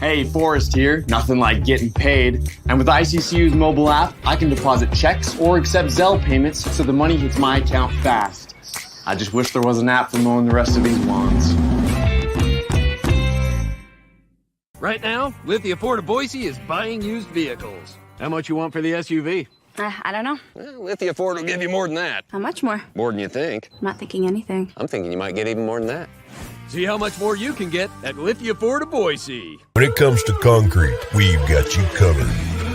Hey, Forrest here. Nothing like getting paid. And with ICCU's mobile app, I can deposit checks or accept Zelle payments so the money hits my account fast. I just wish there was an app for mowing the rest of these lawns. Right now, Lithia Ford of Boise is buying used vehicles. How much you want for the SUV? I don't know. Well, Lithia Ford will give you more than that. How much more? More than you think. I'm not thinking anything. I'm thinking you might get even more than that. See how much more you can get at Lithia Ford of Boise. When it comes to concrete, we've got you covered.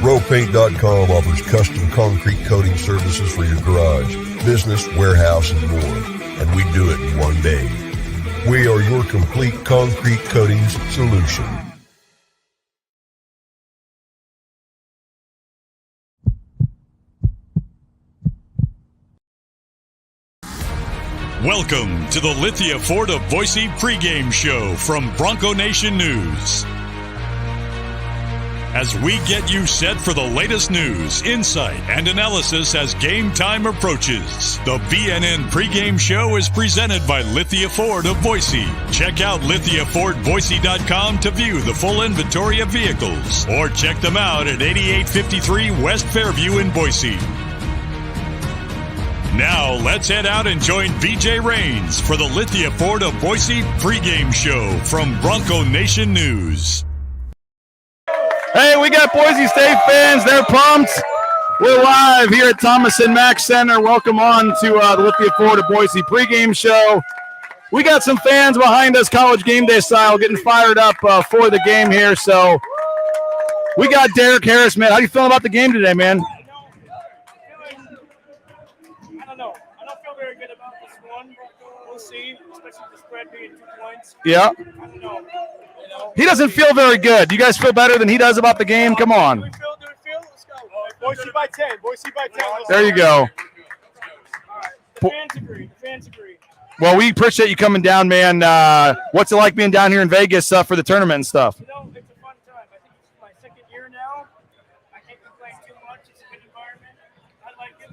RowPaint.com offers custom concrete coating services for your garage, business, warehouse, and more. And we do it in one day. We are your complete concrete coatings solution. Welcome to the Lithia Ford of Boise pregame show from Bronco Nation News. As we get you set for the latest news, insight, and analysis as game time approaches, the BNN pregame show is presented by Lithia Ford of Boise. Check out LithiaFordBoise.com to view the full inventory of vehicles, or check them out at 8853 West Fairview in Boise. Now, let's head out and join BJ Rains for the Lithia Ford of Boise pregame show from Bronco Nation News. Hey, we got Boise State fans. They're pumped. We're live here at Thomas and Mack Center. Welcome on to the Lithia Ford of Boise pregame show. We got some fans behind us, college game day style, getting fired up for the game here. So we got Derek Harris, man. How you feeling about the game today, man? Yeah. He doesn't feel very good. You guys feel better than he does about the game? Come on. Do we feel? Let's go. Boise by 10. Boise by 10. There you go. All right. The fans agree. Well, we appreciate you coming down, man. What's it like being down here in Vegas for the tournament and stuff? You know, it's a fun time. I think it's my second year now. I can't complain too much. It's a good environment. I like it.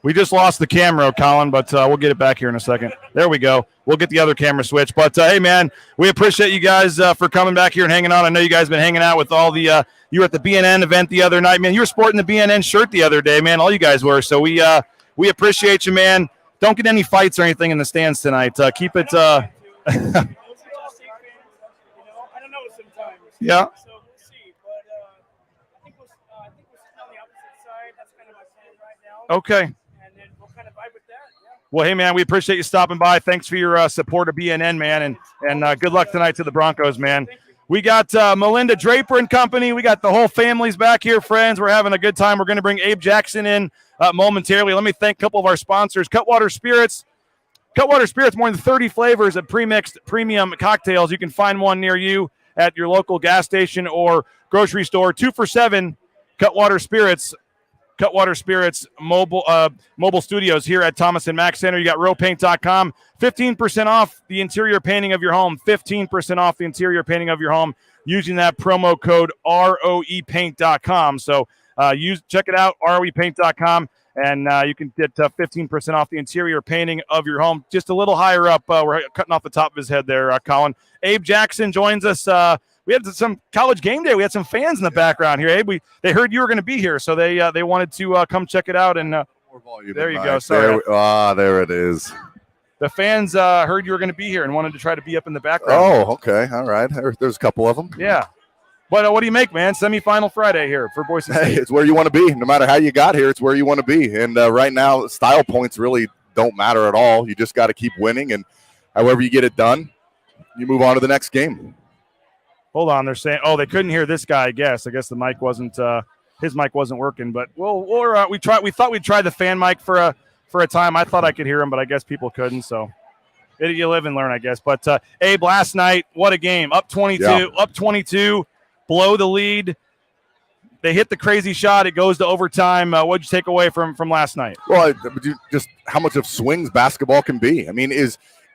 We just lost the camera, Colin, but we'll get it back here in a second. There we go. We'll get the other camera switch. But, hey, man, we appreciate you guys for coming back here and hanging out. I know you guys been hanging out with all the you were at the BNN event the other night. Man, you were sporting the BNN shirt the other day, man. All you guys were. So we appreciate you, man. Don't get any fights or anything in the stands tonight. Keep it I don't know sometimes. Yeah. So we'll see. But I think we're sitting on the opposite side. That's kind of my plan right now. Okay. And then we'll kind of vibe with that. Yeah. Well, hey, man, we appreciate you stopping by. Thanks for your support of BNN, man, and good luck tonight to the Broncos, man. We got Melinda Draper and company. We got the whole families back here, friends. We're having a good time. We're going to bring Abe Jackson in momentarily. Let me thank a couple of our sponsors. Cutwater Spirits. Cutwater Spirits, more than 30 flavors of pre-mixed premium cocktails. You can find one near you at your local gas station or grocery store. 2 for $7, Cutwater Spirits. Cutwater Spirits mobile studios here at Thomas and Mack Center. You got RowPaint.com. 15% off the interior painting of your home. 15% off the interior painting of your home using that promo code ROEPaint.com. So check it out, ROEPaint.com, and you can get 15% off the interior painting of your home. Just a little higher up. We're cutting off the top of his head there, Colin. Abe Jackson joins us. We had some college game day. We had some fans in the background here. Abe, they heard you were going to be here, so they wanted to come check it out. And more volume. There you go. Sorry. There it is. The fans heard you were going to be here and wanted to try to be up in the background. Oh, okay. All right. There's a couple of them. Yeah. But what do you make, man? Semifinal Friday here for Boise State. Hey, it's where you want to be. No matter how you got here, it's where you want to be. And right now, style points really don't matter at all. You just got to keep winning, and however you get it done, you move on to the next game. Hold on, they're saying, they couldn't hear this guy. I guess the mic wasn't, his mic wasn't working. But we thought we'd try the fan mic for a time. I thought I could hear him, but I guess people couldn't. So you live and learn, I guess. But Abe, last night, what a game! Up 22, Up 22, blow the lead. They hit the crazy shot. It goes to overtime. What'd you take away from last night? Well, just how much of swings basketball can be. I mean,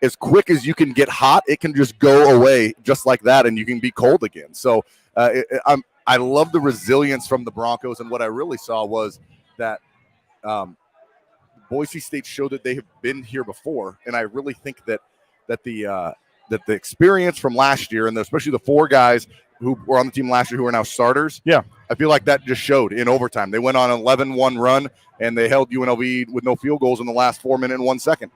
as quick as you can get hot, it can just go away just like that, and you can be cold again. So I love the resilience from the Broncos, and what I really saw was that Boise State showed that they have been here before, and I really think that the experience from last year, and especially the four guys who were on the team last year who are now starters. Yeah. I feel like that just showed in overtime. They went on an 11-1 run, and they held UNLV with no field goals in the last 4 minutes and 1 second.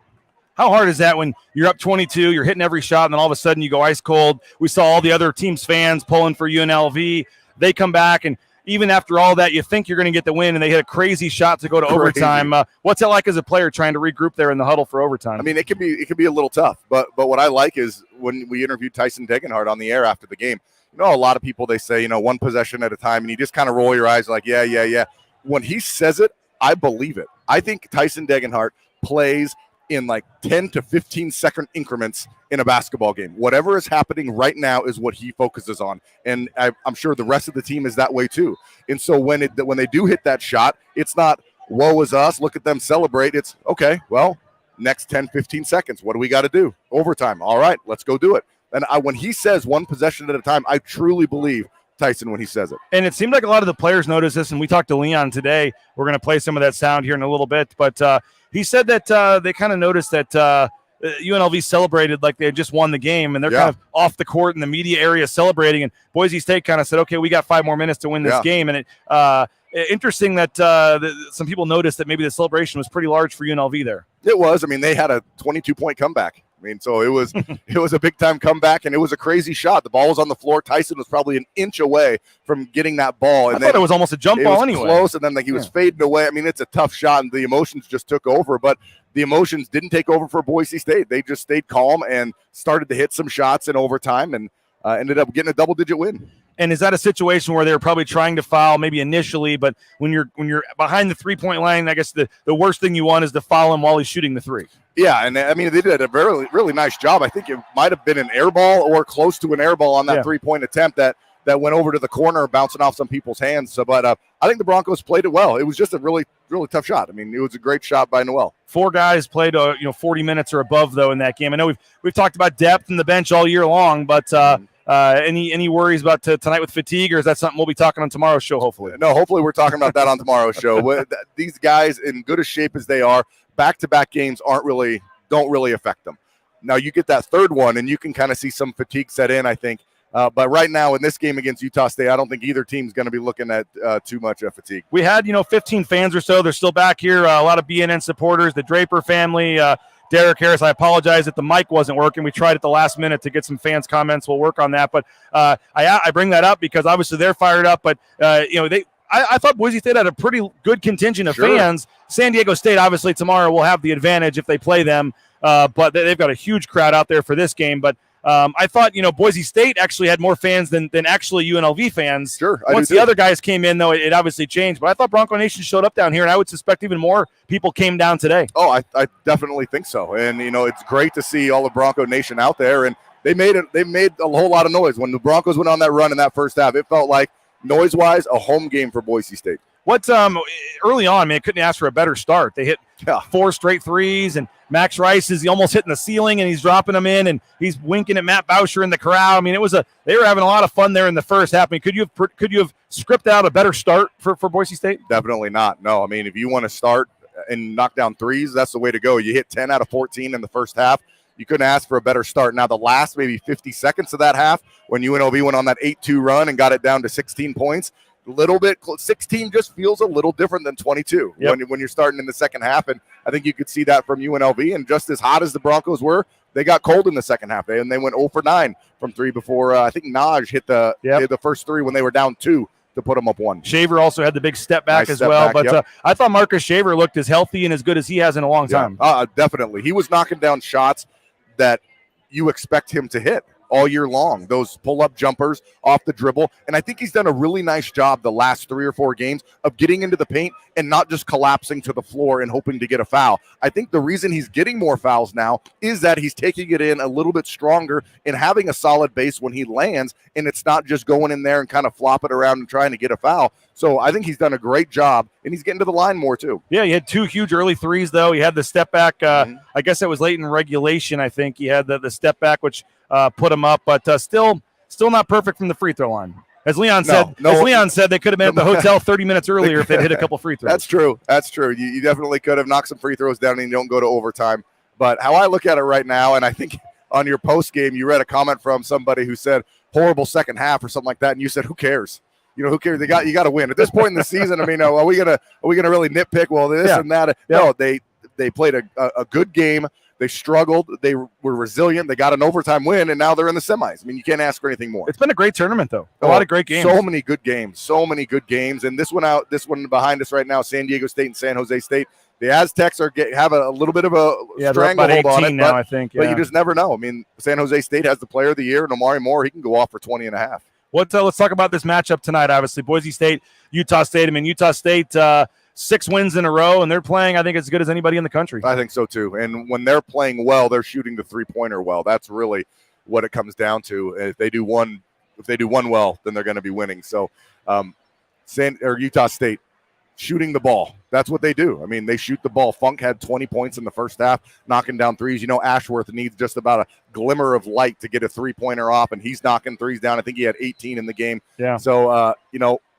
How hard is that when you're up 22, you're hitting every shot, and then all of a sudden you go ice cold? We saw all the other teams' fans pulling for UNLV. They come back, and even after all that, you think you're going to get the win, and they hit a crazy shot to go to overtime. What's it like as a player trying to regroup there in the huddle for overtime? I mean, it can be a little tough, but what I like is when we interviewed Tyson Degenhardt on the air after the game, a lot of people, they say, one possession at a time, and you just kind of roll your eyes like, yeah. When he says it, I believe it. I think Tyson Degenhardt plays in like 10 to 15 second increments in a basketball game. Whatever is happening right now is what he focuses on. And I'm sure the rest of the team is that way too. And so when they do hit that shot, it's not, woe is us, look at them celebrate. It's, okay, well, next 10, 15 seconds, what do we got to do? Overtime. All right, let's go do it. And when he says one possession at a time, I truly believe Tyson when he says it. And it seemed like a lot of the players noticed this, and we talked to Leon today. We're going to play some of that sound here in a little bit, but he said that they kind of noticed that UNLV celebrated like they had just won the game, and they're kind of off the court in the media area celebrating, and Boise State kind of said, okay, we got 5 more minutes to win this game. And interesting that some people noticed that maybe the celebration was pretty large for UNLV there. It was. I mean, they had a 22-point comeback. I mean, so it was a big-time comeback, and it was a crazy shot. The ball was on the floor. Tyson was probably an inch away from getting that ball. And I thought it was almost a jump ball anyway. Close, and then he was fading away. I mean, it's a tough shot, and the emotions just took over. But the emotions didn't take over for Boise State. They just stayed calm and started to hit some shots in overtime and ended up getting a double-digit win. And is that a situation where they were probably trying to foul maybe initially, but when you're behind the 3-point line, I guess the worst thing you want is to foul him while he's shooting the 3. Yeah, and I mean, they did a really nice job. I think it might have been an air ball or close to an air ball on that 3-point attempt that went over to the corner, bouncing off some people's hands. So, but I think the Broncos played it well. It was just a really, really tough shot. I mean, it was a great shot by Noel. 4 guys played 40 minutes or above though in that game. I know we've talked about depth in the bench all year long, but any worries about tonight with fatigue, or is that something we'll be talking on tomorrow's show? Hopefully, no. Hopefully, we're talking about that on tomorrow's show. These guys, in good a shape as they are, back-to-back games don't really affect them. Now you get that third one, and you can kind of see some fatigue set in, I think. But right now in this game against Utah State, I don't think either team's going to be looking at too much fatigue. We had 15 fans or so. They're still back here. A lot of BNN supporters, the Draper family. Derek Harris, I apologize that the mic wasn't working. We tried at the last minute to get some fans' comments. We'll work on that. But I bring that up because obviously they're fired up. But I thought Boise State had a pretty good contingent of fans. San Diego State, obviously, tomorrow will have the advantage if they play them. But they've got a huge crowd out there for this game. But I thought, Boise State actually had more fans than actually UNLV fans. Sure. Once the other guys came in, though, it obviously changed. But I thought Bronco Nation showed up down here, and I would suspect even more people came down today. Oh, I definitely think so. And, it's great to see all the Bronco Nation out there. And they made a whole lot of noise. When the Broncos went on that run in that first half, it felt like, noise-wise, a home game for Boise State. What's early on, man, couldn't ask for a better start. They hit 4 straight threes, and Max Rice is almost hitting the ceiling, and he's dropping them in, and he's winking at Matt Bauscher in the crowd. I mean, they were having a lot of fun there in the first half. I mean, could you have scripted out a better start for Boise State? Definitely not. No, I mean, if you want to start and knock down threes, that's the way to go. You hit 10 out of 14 in the first half. You couldn't ask for a better start. Now, the last maybe 50 seconds of that half, when UNLV went on that 8-2 run and got it down to 16 points, a little bit, 16 just feels a little different than 22 when you're starting in the second half. And I think you could see that from UNLV. And just as hot as the Broncos were, they got cold in the second half. And they went 0 for 9 from 3 before I think Naj hit the first 3 when they were down 2 to put them up 1. Shaver also had the big step back as well. But I thought Marcus Shaver looked as healthy and as good as he has in a long time. Definitely. He was knocking down shots that you expect him to hit all year long, those pull-up jumpers off the dribble. And I think he's done a really nice job the last 3 or 4 games of getting into the paint and not just collapsing to the floor and hoping to get a foul. I think the reason he's getting more fouls now is that he's taking it in a little bit stronger and having a solid base when he lands, and it's not just going in there and kind of flopping around and trying to get a foul. So I think he's done a great job, and he's getting to the line more too. Yeah, he had 2 huge early threes, though. He had the step back. I guess it was late in regulation, I think. He had the step back, which put him up, but still not perfect from the free throw line. As Leon said, they could have been at the hotel 30 minutes earlier if they'd hit a couple free throws. That's true. You definitely could have knocked some free throws down and you don't go to overtime. But how I look at it right now, and I think on your post game, you read a comment from somebody who said, horrible second half or something like that, and you said, "Who cares? Who cares? You got to win at this point in the season." I mean, are we gonna really nitpick? Well, this and that. Yeah. No, they played a good game. They struggled. They were resilient. They got an overtime win, and now they're in the semis. I mean, you can't ask for anything more. It's been a great tournament, though. A lot of great games. So many good games. And this one behind us right now, San Diego State and San Jose State. The Aztecs have a little bit of a stranglehold on it now, I think. But you just never know. I mean, San Jose State has the player of the year, and Omari Moore, he can go off for 20 and a half. Let's talk about this matchup tonight, obviously. Boise State, Utah State. I mean, Utah State, 6 wins in a row, and they're playing, I think, as good as anybody in the country. I think so, too. And when they're playing well, they're shooting the three-pointer well. That's really what it comes down to. If they do one well, then they're going to be winning. So Utah State, shooting the ball. That's what they do. I mean, they shoot the ball. Funk had 20 points in the first half, knocking down threes. Ashworth needs just about a glimmer of light to get a three-pointer off, and he's knocking threes down. I think he had 18 in the game. Yeah. So,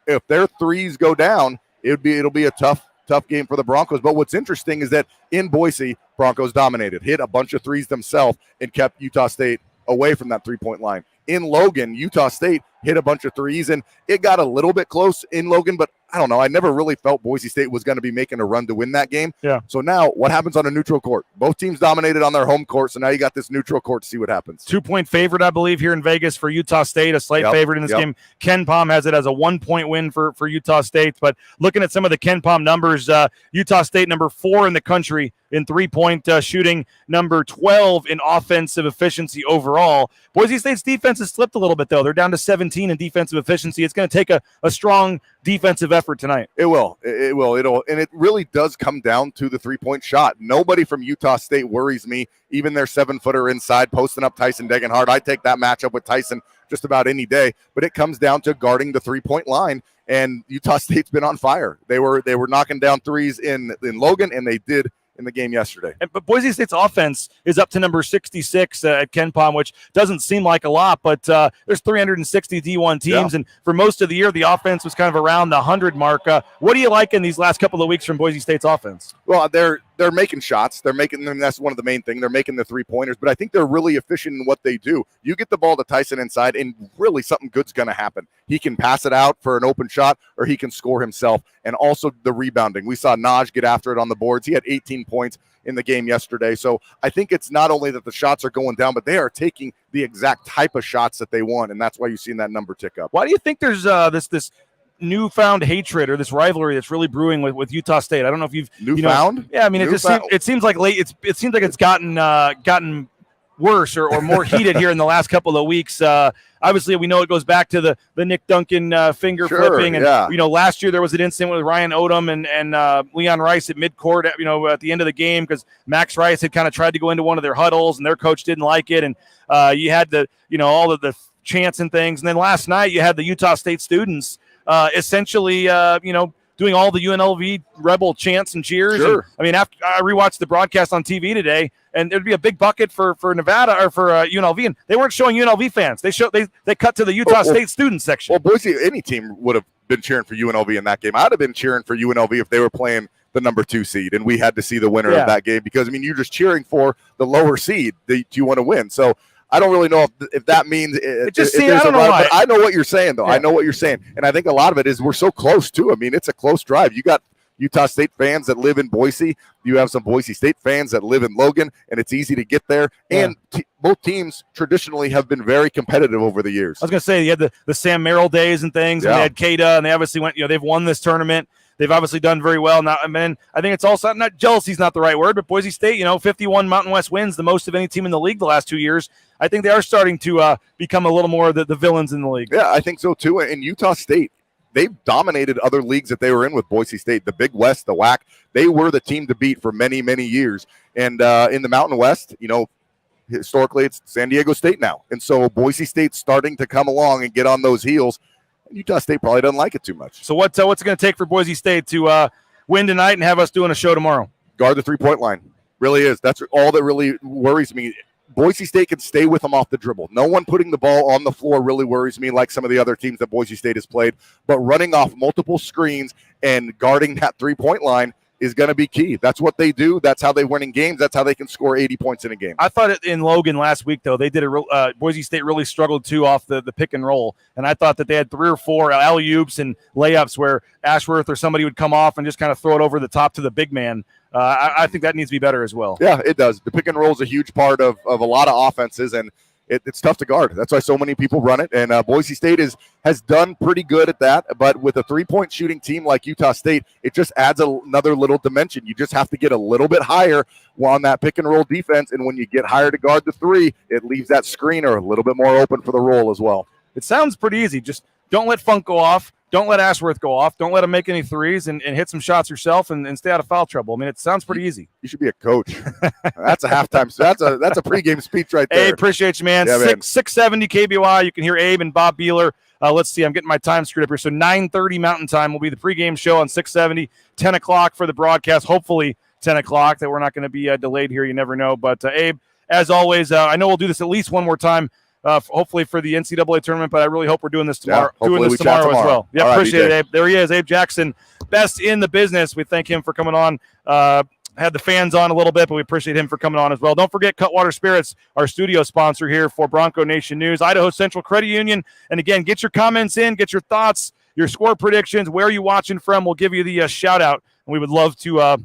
if their threes go down, it'll be a tough game for the Broncos. But what's interesting is that in Boise, Broncos dominated, hit a bunch of threes themselves, and kept Utah State away from that three-point line. In Logan, Utah State hit a bunch of threes, and it got a little bit close in Logan, but I don't know. I never really felt Boise State was going to be making a run to win that game. Yeah. So now what happens on a neutral court? Both teams dominated on their home court, so now you got this neutral court to see what happens. 2-point favorite, I believe, here in Vegas for Utah State, a slight favorite in this game. Ken Pom has it as a 1-point win for Utah State. But looking at some of the Ken Pom numbers, Utah State number 4 in the country in three-point shooting, number 12 in offensive efficiency overall. Boise State's defense has slipped a little bit, though. They're down to 17 in defensive efficiency. It's going to take a strong defensive effort tonight. It will. And it really does come down to the three-point shot. Nobody from Utah State worries me, even their 7-footer inside, posting up Tyson Degenhardt. I take that matchup with Tyson just about any day, but it comes down to guarding the three-point line, and Utah State's been on fire. They were knocking down threes in Logan, and they did in the game yesterday. But Boise State's offense is up to number 66 at Ken Pom, which doesn't seem like a lot, but there's 360 D1 teams, and for most of the year, the offense was kind of around the 100 mark. What do you like in these last couple of weeks from Boise State's offense? Well, they're making shots. They're making them. That's one of the main things. They're making the three-pointers, but I think they're really efficient in what they do. You get the ball to Tyson inside, and really something good's going to happen. He can pass it out for an open shot, or he can score himself, and also the rebounding. We saw Naj get after it on the boards. He had 18 points in the game yesterday. So I think it's not only that the shots are going down, but they are taking the exact type of shots that they want, and that's why you've seen that number tick up. Why do you think there's this newfound hatred or this rivalry that's really brewing with Utah State? I don't know if you've newfound. Yeah, I mean, it seems like late. It seems like it's gotten worse or more heated here in the last couple of weeks. Obviously, we know it goes back to the Nick Duncan finger flipping, and last year there was an incident with Ryan Odom and Leon Rice at midcourt. At the end of the game, because Max Rice had kind of tried to go into one of their huddles, and their coach didn't like it, and you had all of the chants and things. And then last night you had the Utah State students essentially doing all the UNLV rebel chants and cheers. Sure. And, I mean, after I rewatched the broadcast on TV today, and there'd be a big bucket for Nevada or for UNLV, and they weren't showing UNLV fans. They cut to the Utah State student section. Well, Boise, any team would have been cheering for UNLV in that game. I'd have been cheering for UNLV if they were playing the number 2 seed, and we had to see the winner of that game, because, I mean, you're just cheering for the lower seed that you want to win. So I don't really know if that means it just seems, I don't know why. But I know what you're saying, though. Yeah. I know what you're saying. And I think a lot of it is we're so close, too. I mean, it's a close drive. You got Utah State fans that live in Boise. You have some Boise State fans that live in Logan, and it's easy to get there. Yeah. And both teams traditionally have been very competitive over the years. I was going to say, you had the Sam Merrill days and things, and they had Kada, and they obviously went, they've won this tournament. They've obviously done very well. Now, I mean, I think it's also not jealousy is not the right word, but Boise State, 51 Mountain West wins, the most of any team in the league the last 2 years. I think they are starting to become a little more the villains in the league. Yeah, I think so too. And Utah State, they've dominated other leagues that they were in with Boise State. The Big West, the WAC, they were the team to beat for many, many years. And in the Mountain West, historically it's San Diego State now. And so Boise State's starting to come along and get on those heels. Utah State probably doesn't like it too much. So what's it going to take for Boise State to win tonight and have us doing a show tomorrow? Guard the three-point line. Really is. That's all that really worries me. Boise State can stay with them off the dribble. No one putting the ball on the floor really worries me like some of the other teams that Boise State has played. But running off multiple screens and guarding that three-point line is going to be key. That's what they do. That's how they win in games. That's how they can score 80 points in a game. I thought it in Logan last week, though, they did Boise State really struggled, too, off the pick and roll. And I thought that they had 3 or 4 alley-oops and layups where Ashworth or somebody would come off and just kind of throw it over the top to the big man. I think that needs to be better as well. Yeah, it does. The pick and roll is a huge part of a lot of offenses, and it's tough to guard. That's why so many people run it, and Boise State has done pretty good at that. But with a three-point shooting team like Utah State, it just adds another little dimension. You just have to get a little bit higher on that pick and roll defense, and when you get higher to guard the three, it leaves that screener a little bit more open for the roll as well. It sounds pretty easy. Just don't let Funk go off. Don't let Ashworth go off. Don't let him make any threes and hit some shots yourself and stay out of foul trouble. I mean, it sounds pretty easy. You should be a coach. That's a halftime. So that's a pregame speech right there. Hey, appreciate you, man. Yeah, 670 KBOI. You can hear Abe and Bob Beeler. Let's see. I'm getting my time screwed up here. So 9:30 Mountain Time will be the pregame show on 670. 10 o'clock for the broadcast. Hopefully 10 o'clock. That we're not going to be delayed here. You never know. But Abe, as always, I know we'll do this at least one more time. Hopefully for the NCAA tournament, but I really hope we're doing this tomorrow. Tomorrow as well. Yeah, right, appreciate it, Abe. There he is, Abe Jackson, best in the business. We thank him for coming on. Had the fans on a little bit, but we appreciate him for coming on as well. Don't forget Cutwater Spirits, our studio sponsor here for Bronco Nation News, Idaho Central Credit Union. And again, get your comments in, get your thoughts, your score predictions, where are you watching from. We'll give you the shout out, and we would love to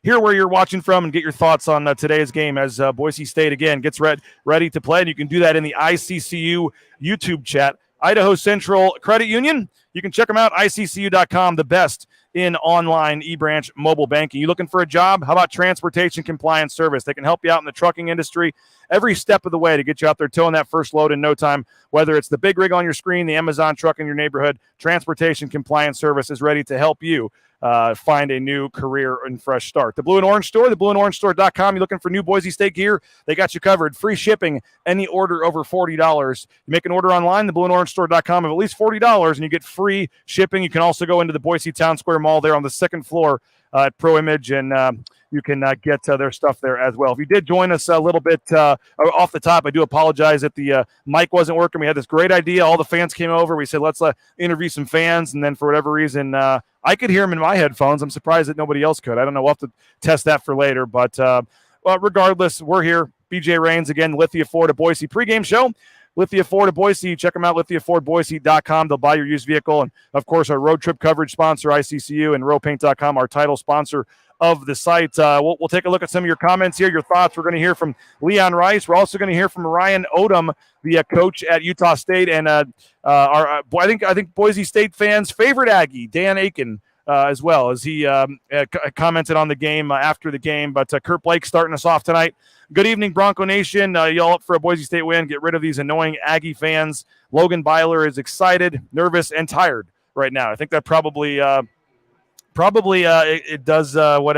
hear where you're watching from and get your thoughts on today's game as Boise State, again, gets ready to play. And you can do that in the ICCU YouTube chat. Idaho Central Credit Union, you can check them out, iccu.com, the best in online eBranch mobile banking. You looking for a job? How about transportation compliance service? They can help you out in the trucking industry every step of the way to get you out there towing that first load in no time. Whether it's the big rig on your screen, the Amazon truck in your neighborhood, transportation compliance service is ready to help you find a new career and fresh start. The Blue and Orange Store, theblueandorangesstore.com. You're looking for new Boise State gear? They got you covered. Free shipping, any order over $40. You make an order online, theblueandorangesstore.com, of at least $40, and you get free shipping. You can also go into the Boise Town Square Mall there on the second floor at Pro Image, and you can get their stuff there as well. If you did join us a little bit off the top, I do apologize that the mic wasn't working. We had this great idea. All the fans came over. We said, let's interview some fans, and then for whatever reason, I could hear them in my headphones. I'm surprised that nobody else could. I don't know. We'll have to test that for later. But regardless, we're here. BJ Rains, again, Lithia Ford of Boise pregame show. Lithia Ford of Boise. Check them out, lithiafordboise.com. They'll buy your used vehicle. And, of course, our road trip coverage sponsor, ICCU, and rowpaint.com, our title sponsor of the site. We'll take a look at some of your comments here, your thoughts. We're going to hear from Leon Rice. We're also going to hear from Ryan Odom, the coach at Utah State, and I think Boise State fans' favorite Aggie, Dan Aiken, as well, as he commented on the game after the game. But Kurt Blake starting us off tonight. Good evening, Bronco Nation. Y'all up for a Boise State win. Get rid of these annoying Aggie fans. Logan Byler is excited, nervous, and tired right now. I think that probably it does how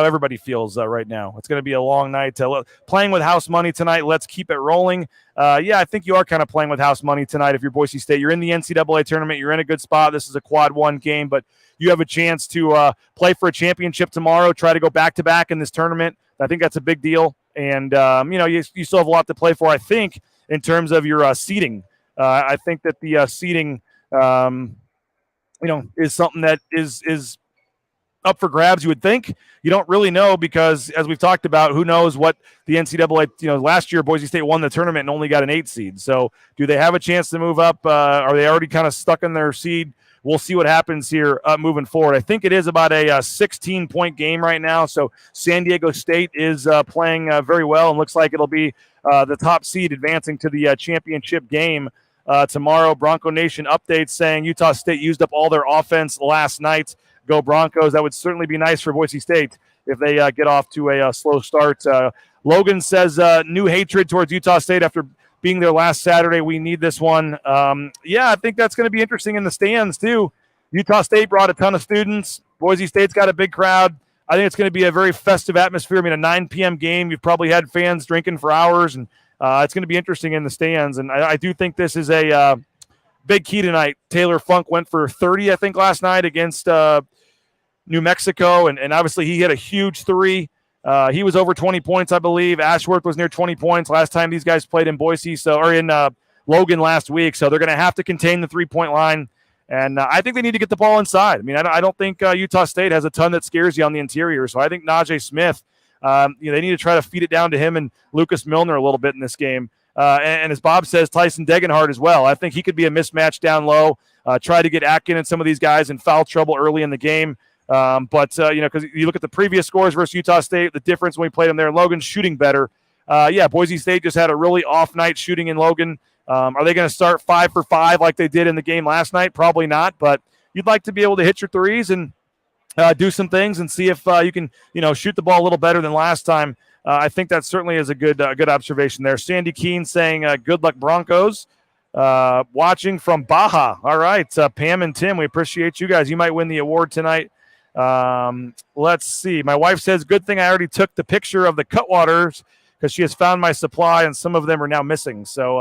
everybody feels right now. It's going to be a long night. Playing with house money tonight. Let's keep it rolling. I think you are kind of playing with house money tonight if you're Boise State. You're in the NCAA tournament. You're in a good spot. This is a quad one game, but you have a chance to play for a championship tomorrow, try to go back-to-back in this tournament. I think that's a big deal. And, you still have a lot to play for, I think, in terms of your seeding. I think that the seeding, is something that is up for grabs, you would think. You don't really know because, as we've talked about, who knows what the NCAA, last year Boise State won the tournament and only got an 8 seed. So do they have a chance to move up? Are they already kind of stuck in their seed? We'll see what happens here moving forward. I think it is about a 16-point game right now. So San Diego State is playing very well and looks like it'll be the top seed advancing to the championship game tomorrow. Bronco Nation updates saying Utah State used up all their offense last night. Go Broncos. That would certainly be nice for Boise State if they get off to a slow start. Logan says new hatred towards Utah State after being there last Saturday. We need this one. I think that's going to be interesting in the stands too. Utah State brought a ton of students. Boise State's got a big crowd. I think it's going to be a very festive atmosphere. I mean, a 9 p.m. game. You've probably had fans drinking for hours, and it's going to be interesting in the stands. And I do think this is a big key tonight. Taylor Funk went for 30, I think, last night against New Mexico, and obviously he hit a huge 3. He was over 20 points, I believe. Ashworth was near 20 points last time these guys played in Boise, or in Logan last week. So they're going to have to contain the 3-point line. And I think they need to get the ball inside. I mean, I don't think Utah State has a ton that scares you on the interior. So I think Najee Smith, they need to try to feed it down to him and Lucas Milner a little bit in this game. And as Bob says, Tyson Degenhardt as well. I think he could be a mismatch down low, try to get Atkin and some of these guys in foul trouble early in the game. Because you look at the previous scores versus Utah State, the difference when we played them there, Logan's shooting better. Boise State just had a really off night shooting in Logan. Are they going to start 5 for 5 like they did in the game last night? Probably not, but you'd like to be able to hit your threes and do some things and see if you can, shoot the ball a little better than last time. I think that certainly is a good observation there. Sandy Keene saying, good luck, Broncos. Watching from Baja. All right, Pam and Tim, we appreciate you guys. You might win the award tonight. Let's see. My wife says, good thing I already took the picture of the Cutwaters because she has found my supply, and some of them are now missing. So,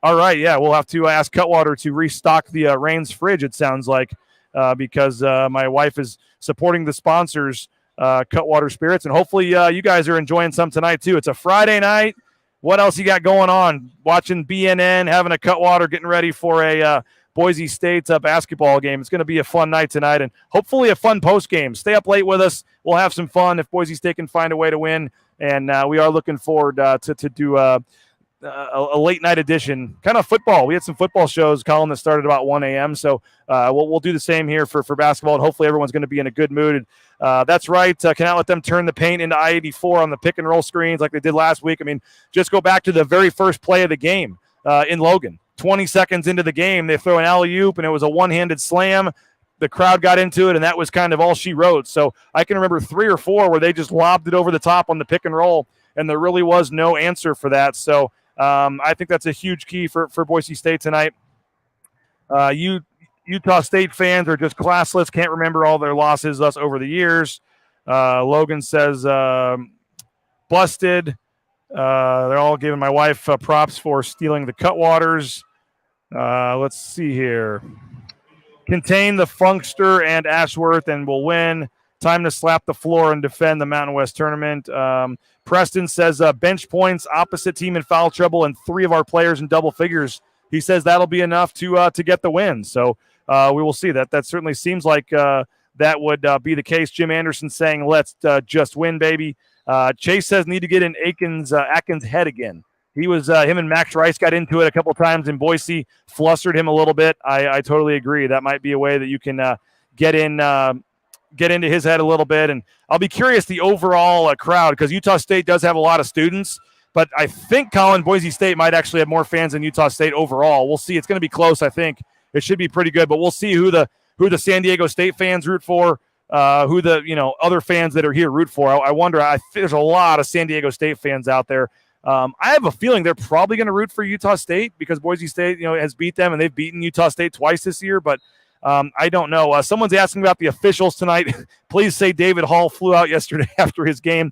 all right, yeah, we'll have to ask Cutwater to restock the Reigns fridge, it sounds like, because my wife is supporting the sponsors, Cutwater Spirits, and hopefully you guys are enjoying some tonight too. It's a Friday night. What else you got going on? Watching BNN, having a Cutwater, getting ready for a Boise State basketball game. It's going to be a fun night tonight and hopefully a fun post game. Stay up late with us. We'll have some fun if Boise State can find a way to win, and we are looking forward to do a late night edition, kind of football. We had some football shows, Colin, that started about 1 a.m. So we'll do the same here for basketball, and hopefully everyone's going to be in a good mood. That's right. Cannot let them turn the paint into I-84 on the pick and roll screens like they did last week. I mean, just go back to the very first play of the game in Logan. 20 seconds into the game, they throw an alley-oop, and it was a one-handed slam. The crowd got into it, and that was kind of all she wrote. So I can remember 3 or 4 where they just lobbed it over the top on the pick and roll, and there really was no answer for that. So I think that's a huge key for Boise State tonight. Utah State fans are just classless, can't remember all their losses thus over the years. Logan says, busted. They're all giving my wife props for stealing the Cutwaters. Let's see here. Contain the Funkster and Ashworth and we'll win. Time to slap the floor and defend the Mountain West tournament. Preston says bench points, opposite team in foul trouble, and 3 of our players in double figures. He says that'll be enough to get the win. So we will see that. That certainly seems like that would be the case. Jim Anderson saying, let's just win, baby. Chase says need to get in Atkins' head again. He was him and Max Rice got into it a couple times in Boise, flustered him a little bit. I totally agree. That might be a way that you can get into his head a little bit. And I'll be curious the overall crowd, because Utah State does have a lot of students, but I think, Colin, Boise State might actually have more fans than Utah State overall. We'll see. It's going to be close, I think. It should be pretty good, but we'll see who the San Diego State fans root for, who the other fans that are here root for. I wonder. There's a lot of San Diego State fans out there. I have a feeling they're probably going to root for Utah State because Boise State, has beat them, and they've beaten Utah State twice this year. But I don't know. Someone's asking about the officials tonight. Please say David Hall flew out yesterday after his game.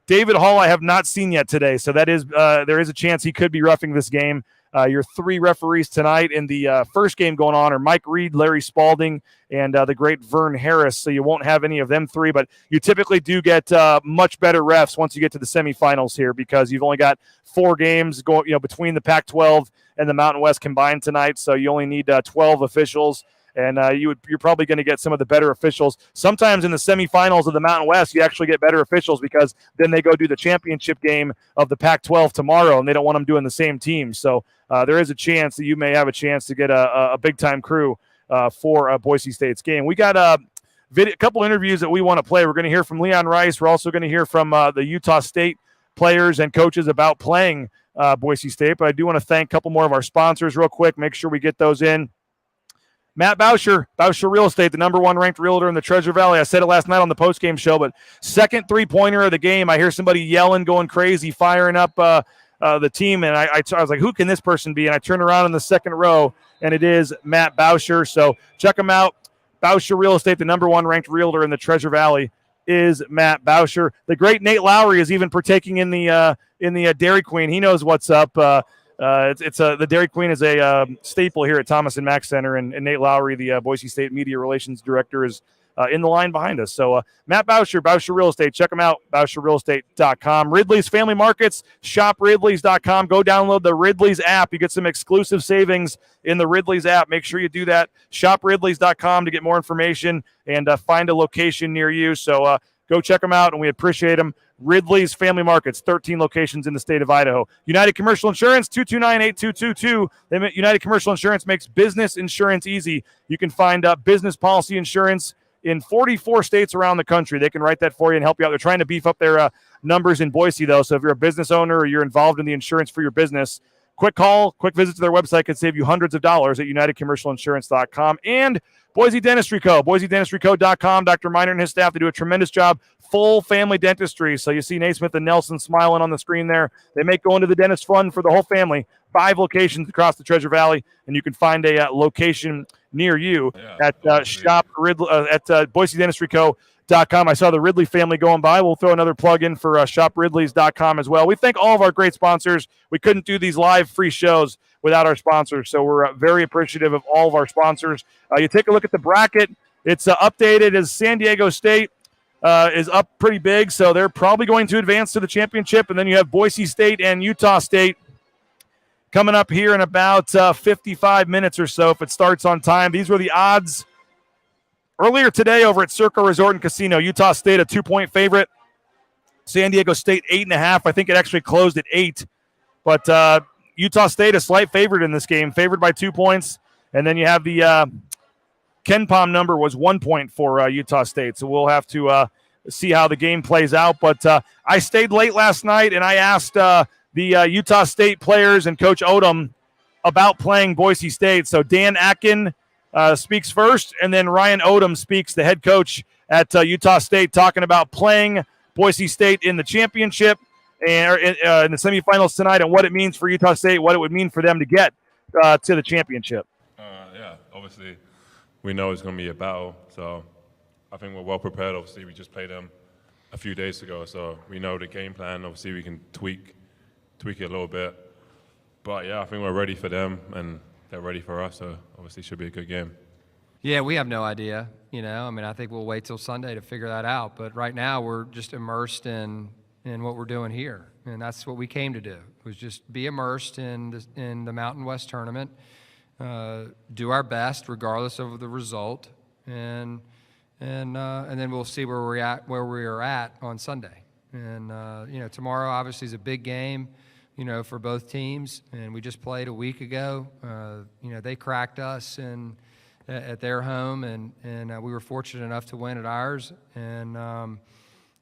David Hall, I have not seen yet today, so that is there is a chance he could be roughing this game. Your 3 referees tonight in the first game going on are Mike Reed, Larry Spalding, and the great Vern Harris. So you won't have any of them 3, but you typically do get much better refs once you get to the semifinals here because you've only got 4 games going, between the Pac-12 and the Mountain West combined tonight. So you only need 12 officials. And you're probably going to get some of the better officials. Sometimes in the semifinals of the Mountain West, you actually get better officials because then they go do the championship game of the Pac-12 tomorrow, and they don't want them doing the same team. So there is a chance that you may have a chance to get a big-time crew for Boise State's game. We got a couple interviews that we want to play. We're going to hear from Leon Rice. We're also going to hear from the Utah State players and coaches about playing Boise State. But I do want to thank a couple more of our sponsors real quick. Make sure we get those in. Matt Bauscher Real Estate, the #1 ranked realtor in the Treasure Valley. I said it last night on the postgame show, but second 3-pointer of the game. I hear somebody yelling, going crazy, firing up the team, and I was like, who can this person be? And I turned around in the second row, and it is Matt Bauscher. So check him out. Bauscher Real Estate, the #1 ranked realtor in the Treasure Valley, is Matt Bauscher. The great Nate Lowry is even partaking in the Dairy Queen. He knows what's up. The Dairy Queen is a staple here at Thomas and Mack Center, and Nate Lowry, the Boise State Media Relations Director, is in the line behind us. So Matt Bauscher, Bauscher Real Estate, check them out, BauscherRealEstate.com. Ridley's Family Markets, shopridleys.com. Go download the Ridley's app. You get some exclusive savings in the Ridley's app. Make sure you do that. Shopridleys.com to get more information and find a location near you. So go check them out, and we appreciate them. Ridley's Family Markets, 13 locations in the state of Idaho. United Commercial Insurance, 229-8222. United Commercial Insurance makes business insurance easy. You can find business policy insurance in 44 states around the country. They can write that for you and help you out. They're trying to beef up their numbers in Boise, though. So if you're a business owner or you're involved in the insurance for your business, quick call, quick visit to their website can save you hundreds of dollars at UnitedCommercialInsurance.com. And Boise Dentistry Co., BoiseDentistryCo.com. Dr. Miner and his staff, they do a tremendous job. Full family dentistry. So you see Naismith and Nelson smiling on the screen there. They make going to the dentist fun for the whole family. 5 locations across the Treasure Valley, and you can find a location near you at BoiseDentistryCo.com. I saw the Ridley family going by. We'll throw another plug in for ShopRidleys.com as well. We thank all of our great sponsors. We couldn't do these live free shows without our sponsors, so we're very appreciative of all of our sponsors. You take a look at the bracket. It's updated as San Diego State is up pretty big, so they're probably going to advance to the championship, and then you have Boise State and Utah State coming up here in about 55 minutes or so if it starts on time. These were the odds earlier today over at Circa Resort and Casino. Utah State a 2-point favorite. San Diego State 8.5. I think it actually closed at 8. But Utah State a slight favorite in this game, favored by 2 points. And then you have the Ken Pom number was 1 point for Utah State. So we'll have to see how the game plays out. But I stayed late last night, and I asked the Utah State players and Coach Odom about playing Boise State. So Dan Atkin speaks first, and then Ryan Odom speaks, the head coach at Utah State, talking about playing Boise State in the championship and in the semifinals tonight, and what it means for Utah State, what it would mean for them to get to the championship. Yeah, obviously we know it's going to be a battle, so I think we're well prepared. Obviously, we just played them a few days ago, so we know the game plan. Obviously, we can tweak it a little bit. But, yeah, I think we're ready for them, and they're ready for us, so obviously it should be a good game. Yeah, we have no idea, I think we'll wait till Sunday to figure that out. But right now we're just immersed in what we're doing here, and that's what we came to do, was just be immersed in the Mountain West tournament, do our best regardless of the result, and then we'll see where we're at on Sunday. And tomorrow obviously is a big game, for both teams, and we just played a week ago. They cracked us at their home, and we were fortunate enough to win at ours. And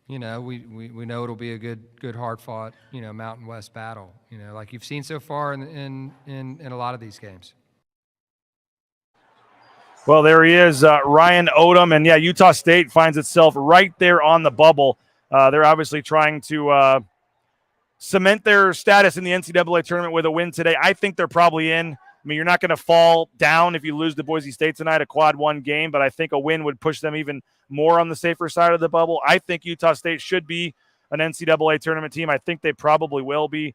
we know it'll be a good hard fought Mountain West battle, like you've seen so far in a lot of these games. Well, there he is, Ryan Odom, and Utah State finds itself right there on the bubble. They're obviously trying to cement their status in the NCAA tournament with a win today. I think they're probably in. I mean, you're not going to fall down if you lose to Boise State tonight, a quad one game, but I think a win would push them even more on the safer side of the bubble. I think Utah State should be an NCAA tournament team. I think they probably will be.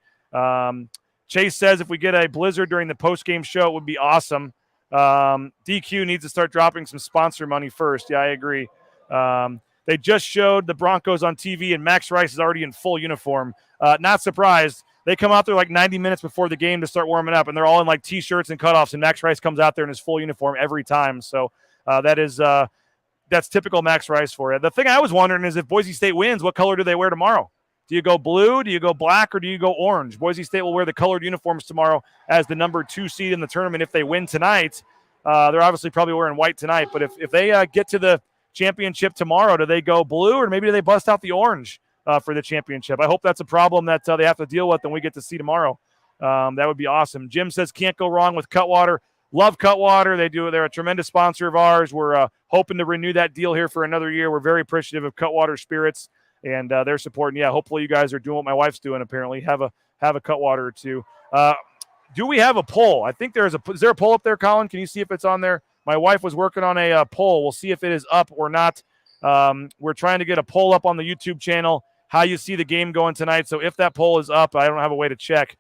Chase says if we get a blizzard during the post-game show, it would be awesome. DQ needs to start dropping some sponsor money first. Yeah, I agree. They just showed the Broncos on TV, and Max Rice is already in full uniform. Not surprised. They come out there like 90 minutes before the game to start warming up, and they're all in like T-shirts and cutoffs, and Max Rice comes out there in his full uniform every time. So that's typical Max Rice for you. The thing I was wondering is if Boise State wins, what color do they wear tomorrow? Do you go blue, do you go black, or do you go orange? Boise State will wear the colored uniforms tomorrow as the number 2 seed in the tournament. If they win tonight, they're obviously probably wearing white tonight, but if they get to the championship tomorrow, do they go blue, or maybe do they bust out the orange for the championship? I hope that's a problem that they have to deal with and we get to see tomorrow. That would be awesome. Jim says can't go wrong with Cutwater. Love Cutwater. They're a tremendous sponsor of ours. We're hoping to renew that deal here for another year. We're very appreciative of Cutwater Spirits and their support. And hopefully you guys are doing what my wife's doing. Apparently have a Cutwater or two. Do we have a poll? I think is there a poll up there, Colin? Can you see if it's on there? My wife was working on a poll. We'll see if it is up or not. We're trying to get a poll up on the YouTube channel, how you see the game going tonight. So if that poll is up, I don't have a way to check.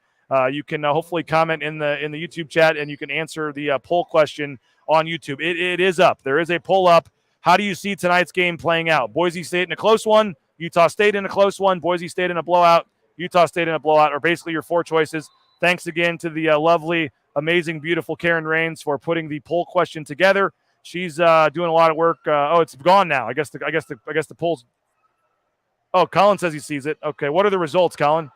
You can hopefully comment in the YouTube chat, and you can answer the poll question on YouTube. It is up. There is a poll up How do you see tonight's game playing out? Boise State in a close one, Utah State in a close one, Boise State in a blowout, Utah State in a blowout are basically your 4 choices. Thanks again to the lovely, amazing, beautiful Karen Rains for putting the poll question together. She's doing a lot of work. It's gone now. I guess the poll's. Oh, Colin says he sees it. Okay, what are the results, Colin?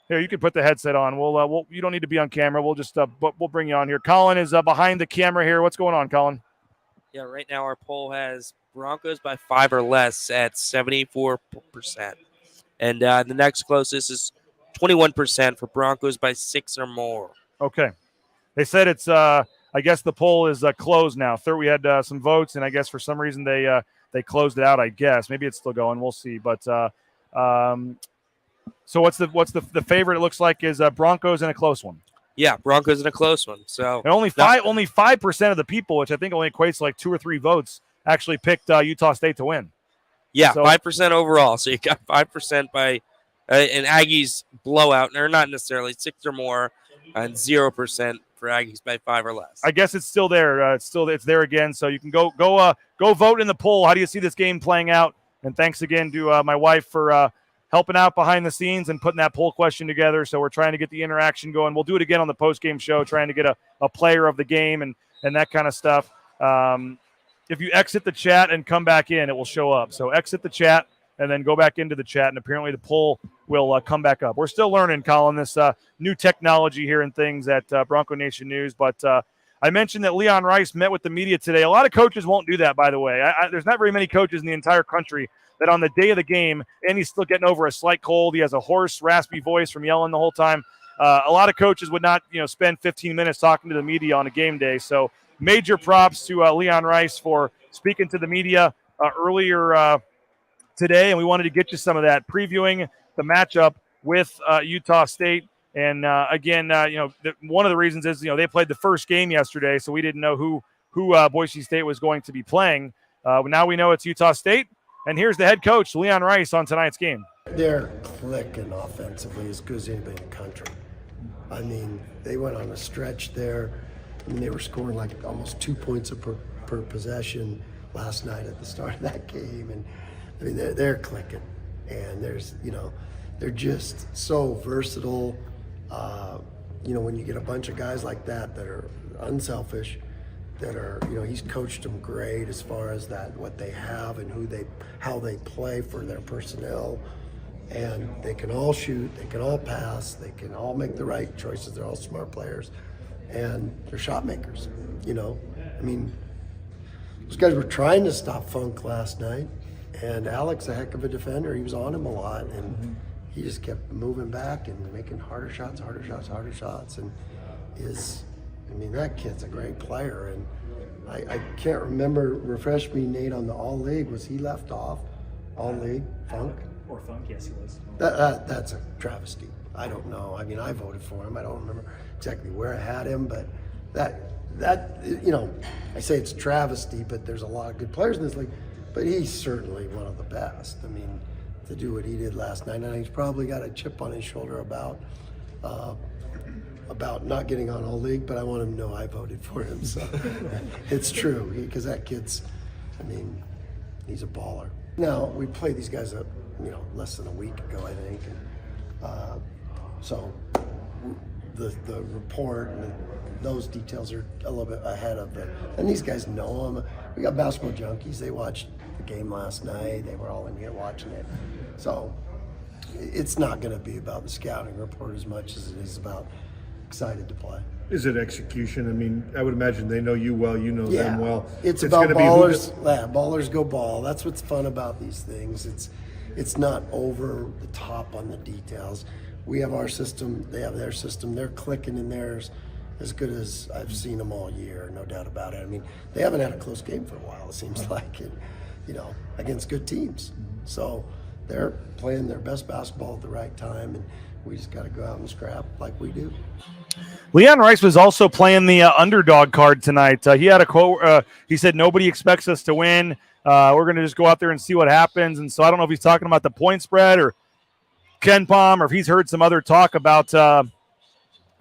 Here, you can put the headset on. We'll you don't need to be on camera. We'll just we'll bring you on here. Colin is behind the camera here. What's going on, Colin? Yeah, right now our poll has Broncos by 5 or less at 74%. And the next closest is 21% for Broncos by 6 or more. Okay. They said it's I guess the poll is closed now. Third, we had some votes, and I guess for some reason they closed it out, I guess. Maybe it's still going. We'll see. But so what's the favorite? It looks like is Broncos in a close one. Yeah, Broncos in a close one. So and only 5% of the people, which I think only equates to like 2 or 3 votes, actually picked Utah State to win. Yeah, so, 5% overall. So you got 5% by an Aggies blowout. They're not necessarily 6 or more, and 0% for Aggies by 5 or less. I guess it's still there. It's there again. So you can go vote in the poll. How do you see this game playing out? And thanks again to my wife for helping out behind the scenes and putting that poll question together. So we're trying to get the interaction going. We'll do it again on the post-game show, trying to get a player of the game and that kind of stuff. If you exit the chat and come back in, it will show up. So exit the chat and then go back into the chat, and apparently the poll will come back up. We're still learning, Colin, this new technology here and things at Bronco Nation News. But I mentioned that Leon Rice met with the media today. A lot of coaches won't do that, by the way. There's not very many coaches in the entire country that on the day of the game, and he's still getting over a slight cold. He has a hoarse, raspy voice from yelling the whole time. A lot of coaches would not, spend 15 minutes talking to the media on a game day. So major props to Leon Rice for speaking to the media earlier today, and we wanted to get you some of that, previewing the matchup with Utah State. And again, one of the reasons is they played the first game yesterday, so we didn't know who Boise State was going to be playing. Now we know it's Utah State. And here's the head coach, Leon Rice, on tonight's game. They're clicking offensively as good as anybody in the country. I mean, they went on a stretch there. I mean, they were scoring like almost 2 points per possession last night at the start of that game. And I mean, they're clicking. And they're just so versatile. When you get a bunch of guys like that are unselfish, that are, he's coached them great as far as that, what they have and how they play for their personnel. And they can all shoot, they can all pass, they can all make the right choices. They're all smart players and they're shot makers, I mean, those guys were trying to stop Funk last night, and Alex, a heck of a defender, he was on him a lot, and he just kept moving back and making harder shots. And that kid's a great player, and I can't remember, refresh me, Nate, on the All-League. Was he left off? All-League? Funk? Or Funk, yes, he was. That's a travesty. I don't know. I mean, I voted for him. I don't remember exactly where I had him, but that I say it's a travesty, but there's a lot of good players in this league, but he's certainly one of the best. I mean, to do what he did last night, and he's probably got a chip on his shoulder about not getting on All-League, but I want him to know I voted for him. So it's true, because that kid's, he's a baller. Now, we played these guys up, less than a week ago, I think. And, so the report and those details are a little bit ahead of it. And these guys know them. We got basketball junkies. They watched the game last night. They were all in here watching it. So it's not going to be about the scouting report as much as it is about excited to play. Is it execution? I mean, I would imagine they know you well, you know them well. It's about ballers. Ballers go ball. That's what's fun about these things. It's not over the top on the details. We have our system. They have their system. They're clicking in theirs as good as I've seen them all year, no doubt about it. I mean, they haven't had a close game for a while, it seems like, and, against good teams. So they're playing their best basketball at the right time, and we just got to go out and scrap like we do. Leon Rice was also playing the underdog card tonight. He had a quote. He said, "Nobody expects us to win. We're going to just go out there and see what happens." And so I don't know if he's talking about the point spread or Ken Pom, or if he's heard some other talk about the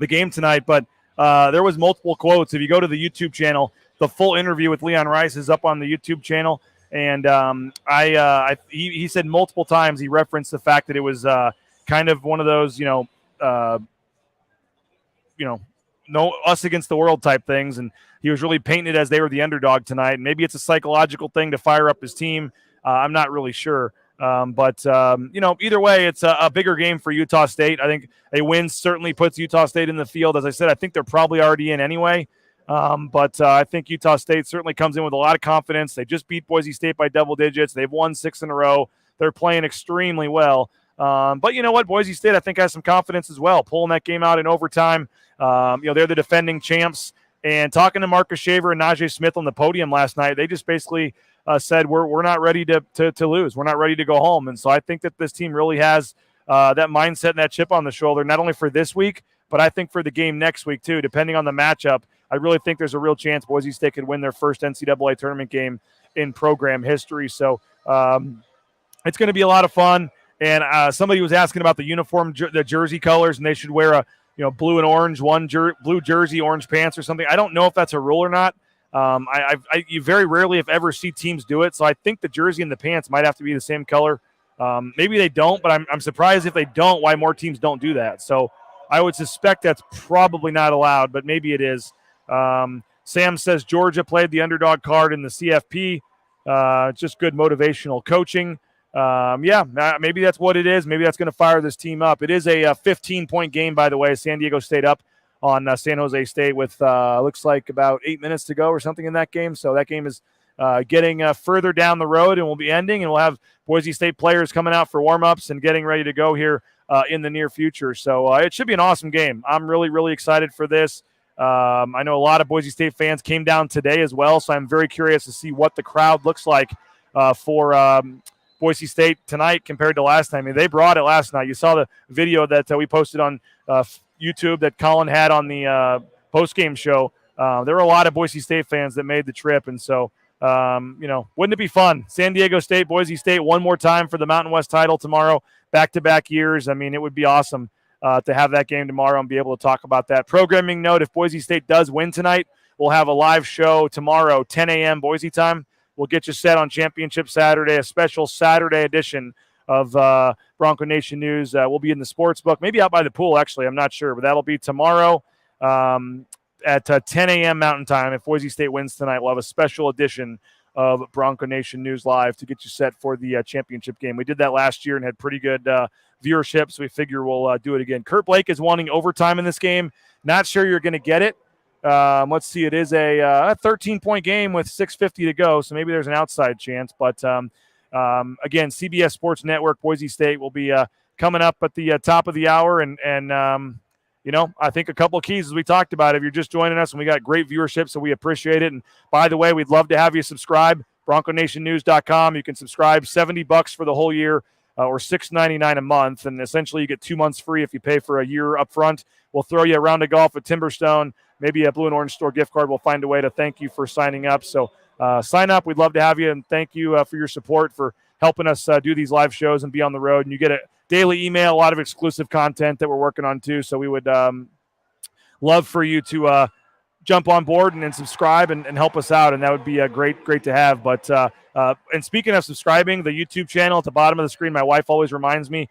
game tonight. But there was multiple quotes. If you go to the YouTube channel, the full interview with Leon Rice is up on the YouTube channel. And he said multiple times, he referenced the fact that it was kind of one of those, no us against the world type things. And he was really painting it as they were the underdog tonight. And maybe it's a psychological thing to fire up his team. I'm not really sure. But either way, it's a bigger game for Utah State. I think a win certainly puts Utah State in the field. As I said, I think they're probably already in anyway. But I think Utah State certainly comes in with a lot of confidence. They just beat Boise State by double digits. They've won 6 in a row. They're playing extremely well. But you know what? Boise State, I think, has some confidence as well, pulling that game out in overtime. They're the defending champs. And talking to Marcus Shaver and Najee Smith on the podium last night, they just basically said, we're not ready to lose. We're not ready to go home. And so I think that this team really has that mindset and that chip on the shoulder, not only for this week, but I think for the game next week too, depending on the matchup. I really think there's a real chance Boise State could win their first NCAA tournament game in program history. So it's going to be a lot of fun. And somebody was asking about the uniform, the jersey colors, and they should wear a blue and orange, blue jersey, orange pants or something. I don't know if that's a rule or not. You very rarely, if ever, see teams do it. So I think the jersey and the pants might have to be the same color. Maybe they don't, but I'm surprised if they don't, why more teams don't do that. So I would suspect that's probably not allowed, but maybe it is. Sam says Georgia played the underdog card in the CFP. Just good motivational coaching. Maybe that's what it is. Maybe that's going to fire this team up. It is a 15-point game, by the way. San Diego State up on San Jose State with looks like about 8 minutes to go or something in that game. So that game is getting further down the road and will be ending, and we'll have Boise State players coming out for warm-ups and getting ready to go here in the near future. So it should be an awesome game. I'm really, really excited for this. I know a lot of Boise State fans came down today as well, so I'm very curious to see what the crowd looks like for Boise State tonight compared to last time. I mean, they brought it last night. You saw the video that we posted on YouTube that Colin had on the post-game show. There were a lot of Boise State fans that made the trip, and so, wouldn't it be fun? San Diego State, Boise State, one more time for the Mountain West title tomorrow, back-to-back years. I mean, it would be awesome to have that game tomorrow and be able to talk about that. Programming note, if Boise State does win tonight, we'll have a live show tomorrow, 10 a.m. Boise time. We'll get you set on Championship Saturday, a special Saturday edition of Bronco Nation News. We'll be in the sports book, maybe out by the pool, actually. I'm not sure, but that'll be tomorrow at 10 a.m. Mountain Time. If Boise State wins tonight, we'll have a special edition of Bronco Nation News Live to get you set for the championship game. We did that last year and had pretty good viewership, so we figure we'll do it again. Kurt Blake is wanting overtime in this game. Not sure you're going to get it. Let's see. It is a 13-point game with 6:50 to go, so maybe there's an outside chance. But, again, CBS Sports Network, Boise State will be coming up at the top of the hour. And I think a couple of keys, as we talked about, if you're just joining us, and we got great viewership, so we appreciate it. And, by the way, we'd love to have you subscribe, BroncoNationNews.com. You can subscribe $70 for the whole year or $6.99 a month, and essentially you get 2 months free if you pay for a year up front. We'll throw you a round of golf at Timberstone, maybe a Blue and Orange Store gift card. We'll find a way to thank you for signing up. So sign up. We'd love to have you, and thank you for your support, for helping us do these live shows and be on the road. And you get a daily email, a lot of exclusive content that we're working on too. So we would love for you to jump on board and subscribe and help us out, and that would be great to have. But and speaking of subscribing, the YouTube channel at the bottom of the screen, my wife always reminds me,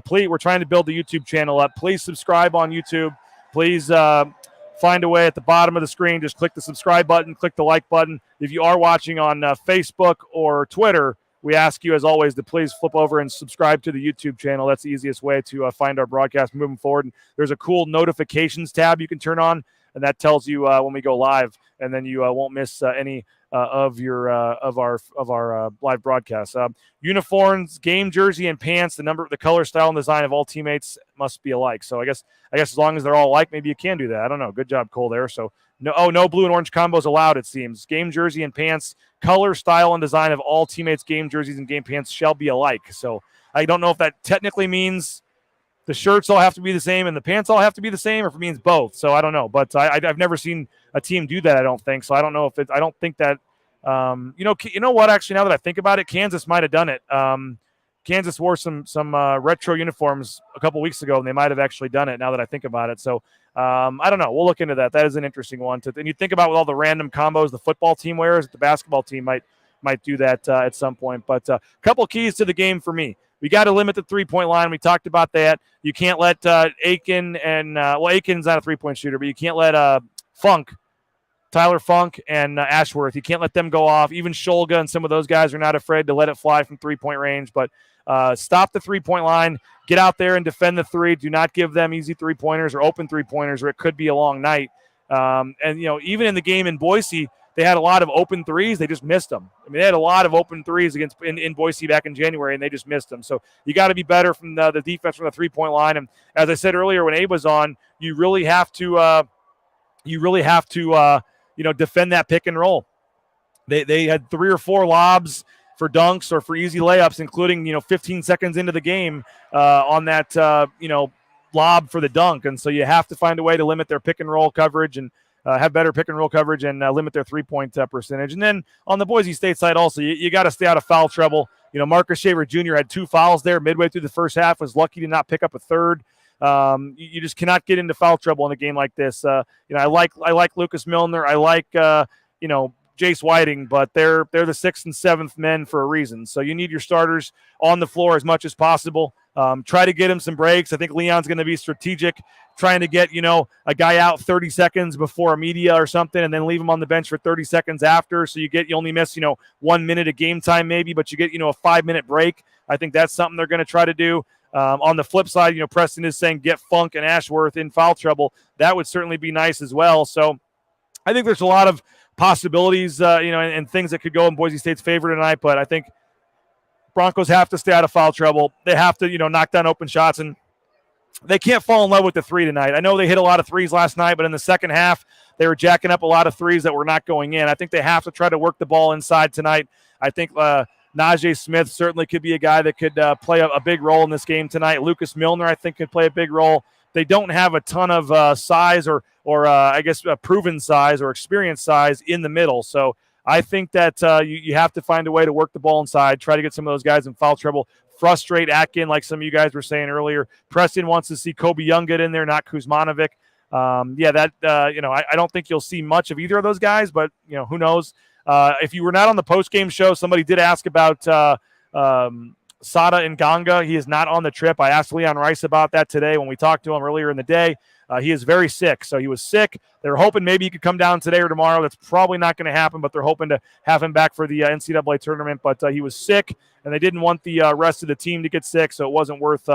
please, we're trying to build the YouTube channel up. Please subscribe on YouTube. Please find a way at the bottom of the screen. Just click the subscribe button, click the like button. If you are watching on Facebook or Twitter, we ask you, as always, to please flip over and subscribe to the YouTube channel. That's the easiest way to find our broadcast moving forward. And there's a cool notifications tab you can turn on, and that tells you when we go live, and then you won't miss any of our live broadcasts. Uniforms, game jersey, and pants. The color, style, and design of all teammates must be alike. So I guess as long as they're all alike, maybe you can do that. I don't know. Good job, Cole, there. So no blue and orange combos allowed, it seems. Game jersey and pants, color, style, and design of all teammates' game jerseys and game pants shall be alike. So I don't know if that technically means the shirts all have to be the same and the pants all have to be the same, or if it means both. So I don't know. But I've never seen a team do that, I don't think. So I don't know if I don't think that you know what, actually, now that I think about it, Kansas might have done it. Kansas wore some retro uniforms a couple weeks ago, and they might have actually done it now that I think about it. So I don't know. We'll look into that. That is an interesting one. And you think about with all the random combos the football team wears, the basketball team might do that at some point. But a couple keys to the game for me. We got to limit the three-point line. We talked about that. You can't let Aiken and Aiken's not a three-point shooter, but you can't let Tyler Funk and Ashworth. You can't let them go off. Even Sholga and some of those guys are not afraid to let it fly from three-point range. But stop the three-point line. Get out there and defend the three. Do not give them easy three-pointers or open three-pointers, or it could be a long night. And even in the game in Boise, they had a lot of open threes. They just missed them. I mean, they had a lot of open threes in Boise back in January, and they just missed them. So you got to be better from the defense from the three-point line. And as I said earlier, when Abe was on, you really have to defend that pick and roll. They had 3 or 4 lobs for dunks or for easy layups, including 15 seconds into the game on that lob for the dunk. And so you have to find a way to limit their pick and roll coverage and have better pick and roll coverage and limit their three-point percentage. And then on the Boise State side also, you got to stay out of foul trouble. Marcus Shaver Jr. had 2 fouls there midway through the first half, was lucky to not pick up a third. You just cannot get into foul trouble in a game like this. I like Lucas Milner. I like Jace Whiting, but they're the 6th and 7th men for a reason. So you need your starters on the floor as much as possible. Try to get him some breaks. I think Leon's going to be strategic, trying to get a guy out 30 seconds before a media or something, and then leave him on the bench for 30 seconds after. So you only miss 1 minute of game time maybe, but you get a 5-minute break. I think that's something they're going to try to do. On the flip side, Preston is saying get Funk and Ashworth in foul trouble. That would certainly be nice as well. So I think there's a lot of possibilities, and things that could go in Boise State's favor tonight. But I think Broncos have to stay out of foul trouble. They have to, knock down open shots, and they can't fall in love with the three tonight. I know they hit a lot of threes last night, but in the second half, they were jacking up a lot of threes that were not going in. I think they have to try to work the ball inside tonight. I think Najee Smith certainly could be a guy that could play a big role in this game tonight. Lucas Milner, I think, could play a big role. They don't have a ton of size or proven size or experienced size in the middle. So I think that you have to find a way to work the ball inside, try to get some of those guys in foul trouble, frustrate Atkin like some of you guys were saying earlier. Preston wants to see Kobe Young get in there, not Kuzmanovic. I don't think you'll see much of either of those guys, but, who knows. If you were not on the post-game show, somebody did ask about Sada and Ganga. He is not on the trip. I asked Leon Rice about that today when we talked to him earlier in the day. He is very sick. So he was sick. They're hoping maybe he could come down today or tomorrow. That's probably not going to happen, but they're hoping to have him back for the NCAA tournament. But he was sick, and they didn't want the rest of the team to get sick, so it wasn't worth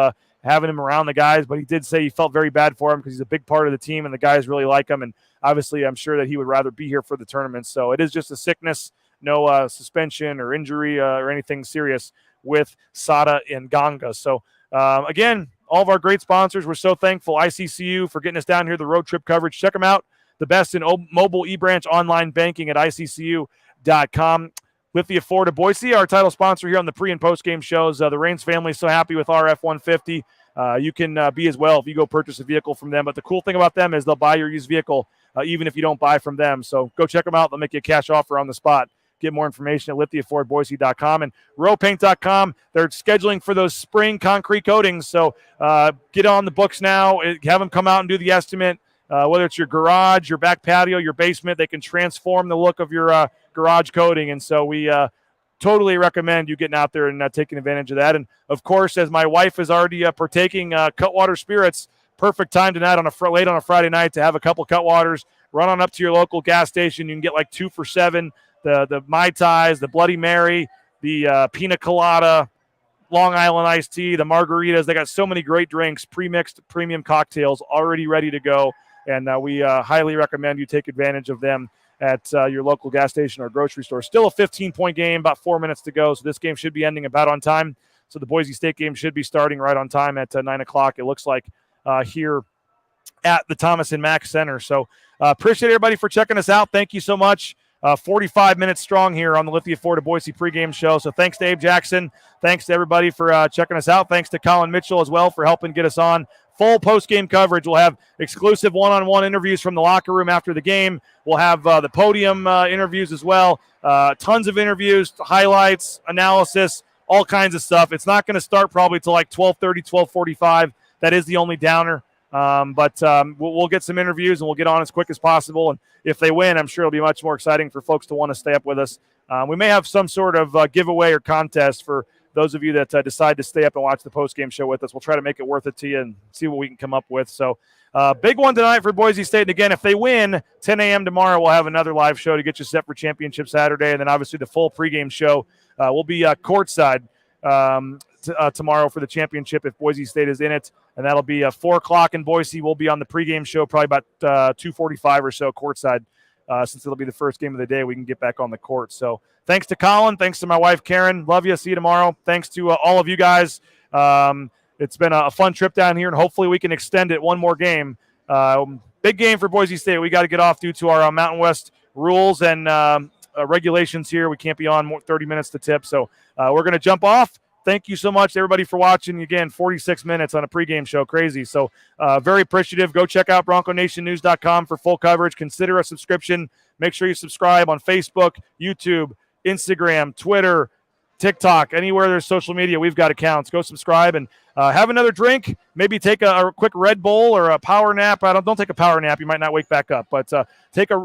having him around the guys. But he did say he felt very bad for him because he's a big part of the team, and the guys really like him. And obviously, I'm sure that he would rather be here for the tournament. So it is just a sickness, no suspension or injury or anything serious with Sada and Ganga. So, again, all of our great sponsors, we're so thankful. ICCU for getting us down here, the road trip coverage. Check them out. The best in mobile e-branch online banking at ICCU.com. Lithia Ford of Boise, our title sponsor here on the pre- and post-game shows. The Raines family is so happy with our F-150. You can be as well if you go purchase a vehicle from them. But the cool thing about them is they'll buy your used vehicle even if you don't buy from them. So go check them out. They'll make you a cash offer on the spot. Get more information at lithiafordboise.com and rowpaint.com. They're scheduling for those spring concrete coatings. So get on the books now. Have them come out and do the estimate. Whether it's your garage, your back patio, your basement, they can transform the look of your garage coating. And so we totally recommend you getting out there and taking advantage of that. And, of course, as my wife is already partaking, Cutwater Spirits, perfect time tonight late on a Friday night to have a couple Cutwaters. Run on up to your local gas station. You can get like 2 for $7. The Mai Tais, the Bloody Mary, the Pina Colada, Long Island iced tea, the margaritas. They got so many great drinks, pre-mixed premium cocktails already ready to go. And we highly recommend you take advantage of them at your local gas station or grocery store. Still a 15-point game, about 4 minutes to go. So this game should be ending about on time. So the Boise State game should be starting right on time at 9 o'clock, it looks like, here at the Thomas and Mack Center. So appreciate everybody for checking us out. Thank you so much. 45 minutes strong here on the Lithia Ford of Boise pregame show. So thanks to Abe Jackson. Thanks to everybody for checking us out. Thanks to Colin Mitchell as well for helping get us on. Full post-game coverage. We'll have exclusive one-on-one interviews from the locker room after the game. We'll have the podium interviews as well. Tons of interviews, highlights, analysis, all kinds of stuff. It's not going to start probably till like 12:30, 12:45. That is the only downer. We'll get some interviews and we'll get on as quick as possible. And if they win, I'm sure it'll be much more exciting for folks to want to stay up with us. We may have some sort of giveaway or contest for those of you that decide to stay up and watch the post-game show with us. We'll try to make it worth it to you and see what we can come up with. So big one tonight for Boise State. And again, if they win, 10 a.m. tomorrow, we'll have another live show to get you set for Championship Saturday. And then obviously the full pregame show will be courtside tomorrow for the championship if Boise State is in it. And that'll be 4 o'clock in Boise. We'll be on the pregame show probably about 2:45 or so courtside. Since it'll be the first game of the day, we can get back on the court. So thanks to Colin. Thanks to my wife, Karen. Love you. See you tomorrow. Thanks to all of you guys. It's been a fun trip down here, and hopefully we can extend it one more game. Big game for Boise State. We got to get off due to our Mountain West rules and regulations here. We can't be on more 30 minutes to tip. So we're going to jump off. Thank you so much, everybody, for watching. Again, 46 minutes on a pregame show. Crazy. So very appreciative. Go check out BroncoNationNews.com for full coverage. Consider a subscription. Make sure you subscribe on Facebook, YouTube, Instagram, Twitter, TikTok, anywhere there's social media. We've got accounts. Go subscribe and have another drink. Maybe take a quick Red Bull or a power nap. Don't take a power nap. You might not wake back up. But chug a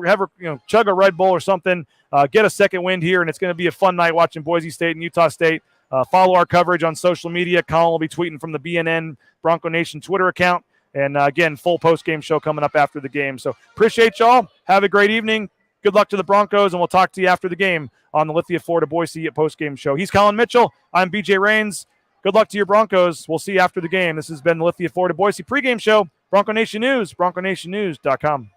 Red Bull or something. Get a second wind here, and it's going to be a fun night watching Boise State and Utah State. Follow our coverage on social media. Colin will be tweeting from the BNN Bronco Nation Twitter account. And, again, full post-game show coming up after the game. So appreciate y'all. Have a great evening. Good luck to the Broncos, and we'll talk to you after the game on the Lithia Florida Boise post-game show. He's Colin Mitchell. I'm BJ Rains. Good luck to your Broncos. We'll see you after the game. This has been the Lithia Florida Boise pregame show. Bronco Nation News, BroncoNationNews.com.